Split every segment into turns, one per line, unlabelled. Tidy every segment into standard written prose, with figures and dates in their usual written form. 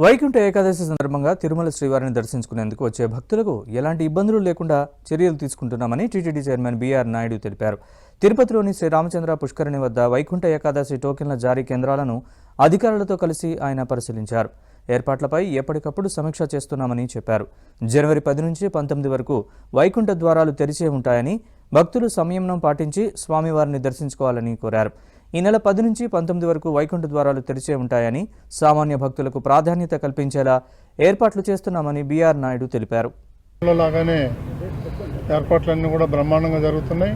వైకుంఠ ఏకాదశి సందర్భంగా తిరుమల శ్రీవారిని దర్శించుకునేందుకు వచ్చే భక్తులకు ఎలాంటి ఇబ్బందులు లేకుండా చర్యలు తీసుకుంటున్నామని టీటీడీ చైర్మన్ బీఆర్ నాయుడు తెలిపారు. తిరుపతిలోని శ్రీరామచంద్ర పుష్కరిణి వద్ద వైకుంఠ ఏకాదశి టోకెన్ల జారీ కేంద్రాలను అధికారులతో కలిసి ఆయన పరిశీలించారు. ఏర్పాట్లపై ఎప్పటికప్పుడు సమీక్ష చేస్తున్నామని చెప్పారు. జనవరి 10 నుంచి 19 వరకు వైకుంఠ ద్వారాలు తెరిచే ఉంటాయని, భక్తులు సంయమనం పాటించి స్వామివారిని దర్శించుకోవాలని కోరారు. ఈ నెల 10 నుంచి 19 వరకు వైకుంఠ ద్వారాలు తెరిచే ఉంటాయని, సామాన్య భక్తులకు ప్రాధాన్యత కల్పించేలా ఏర్పాట్లు చేస్తున్నామని బీఆర్ నాయుడు తెలిపారు.
ఏర్పాట్లన్నీ కూడా బ్రహ్మాండంగా జరుగుతున్నాయి.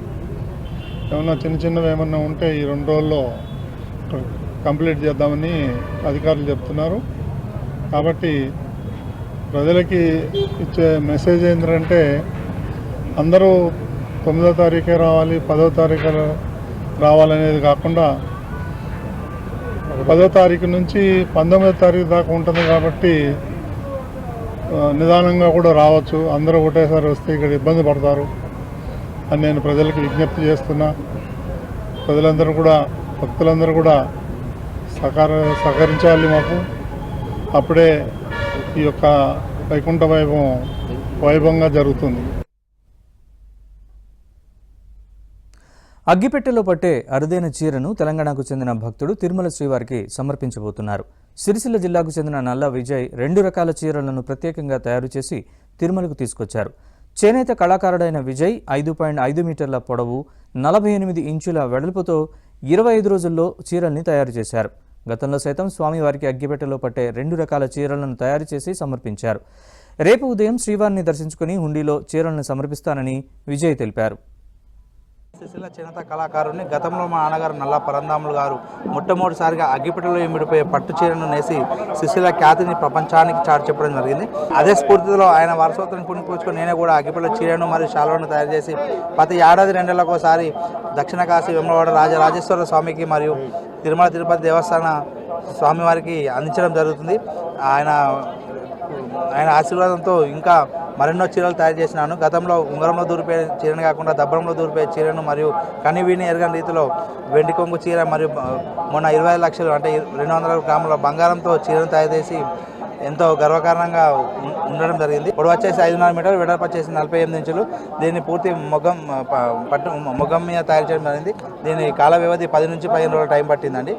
ఏమన్నా చిన్నవి ఏమన్నా ఉంటే ఈ 2 రోజుల్లో కంప్లీట్ చేద్దామని అధికారులు చెప్తున్నారు. కాబట్టి ప్రజలకి ఇచ్చే మెసేజ్ ఏంటంటే అందరూ 9వ తారీఖే రావాలి, 10వ తారీఖు రావాలనేది కాకుండా 10వ తారీఖు నుంచి 19వ తారీఖు దాకా ఉంటుంది. కాబట్టి నిదానంగా కూడా రావచ్చు. అందరూ ఒకటేసారి వస్తే ఇక్కడ ఇబ్బంది పడతారు అని నేను ప్రజలకు విజ్ఞప్తి చేస్తున్నా. ప్రజలందరూ కూడా, భక్తులందరూ కూడా సహకరించాలి మాకు. అప్పుడే ఈ యొక్క వైకుంఠ వైభవంగా జరుగుతుంది.
అగ్గిపెట్టెలో పట్టే అరుదైన చీరను తెలంగాణకు చెందిన భక్తుడు తిరుమల శ్రీవారికి సమర్పించబోతున్నారు. సిరిసిల్ల జిల్లాకు చెందిన నల్ల విజయ్ 2 రకాల చీరలను ప్రత్యేకంగా తయారు చేసి తిరుమలకు తీసుకొచ్చారు. చేనేత కళాకారుడైన విజయ్ 5.5 మీటర్ల పొడవు, 48 ఇంచుల వెడల్పుతో 25 రోజుల్లో చీరల్ని తయారు చేశారు. గతంలో సైతం స్వామివారికి అగ్గిపెట్టెలో పట్టే 2 రకాల చీరలను తయారు చేసి సమర్పించారు. రేపు ఉదయం శ్రీవారిని దర్శించుకుని హుండీలో చీరలను సమర్పిస్తానని విజయ్ తెలిపారు.
సిరిసిల్ల చేనేత కళాకారుని గతంలో మా నాన్నగారు నల్ల పరంధాములు గారు మొట్టమొదటిసారిగా అగ్గిపెట్టెలో ఇమిడిపోయే పట్టు చీరను నేసి సిరిసిల్ల ఖ్యాతిని ప్రపంచానికి చాటి చెప్పడం జరిగింది. అదే స్ఫూర్తిలో ఆయన వారసత్వాన్ని పుణిపుచ్చుకొని నేనే కూడా అగ్గిపెట్టెల చీరను మరియు శాలువను తయారు చేసి ప్రతి ఏడాది 2 నెలలకోసారి దక్షిణ కాశీ వెమ్మవాడ రాజరాజేశ్వర స్వామికి మరియు తిరుమల తిరుపతి దేవస్థాన స్వామివారికి అందించడం జరుగుతుంది. ఆయన ఆశీర్వాదంతో ఇంకా మరెన్నో చీరలు తయారు చేసినాను. గతంలో ఉంగరంలో దూరిపోయే చీరను కాకుండా దబ్బరంలో దూరిపోయే చీరను మరియు కనివిని ఎరగని రీతిలో వెండి కొంగు చీర మరియు మొన్న 25 లక్షలు అంటే 200 గ్రాముల బంగారంతో చీరను తయారు చేసి ఎంతో గర్వకారణంగా ఉండడం జరిగింది. పొడవు వచ్చేసి 5.5 మీటర్లు, వెడల్పు వచ్చేసి 48 ఇంచులు. దీన్ని పూర్తి మొగ్గం మీద తయారు చేయడం జరిగింది. దీని కాల వ్యవధి 10 నుంచి 15 రోజుల టైం పట్టిందండి.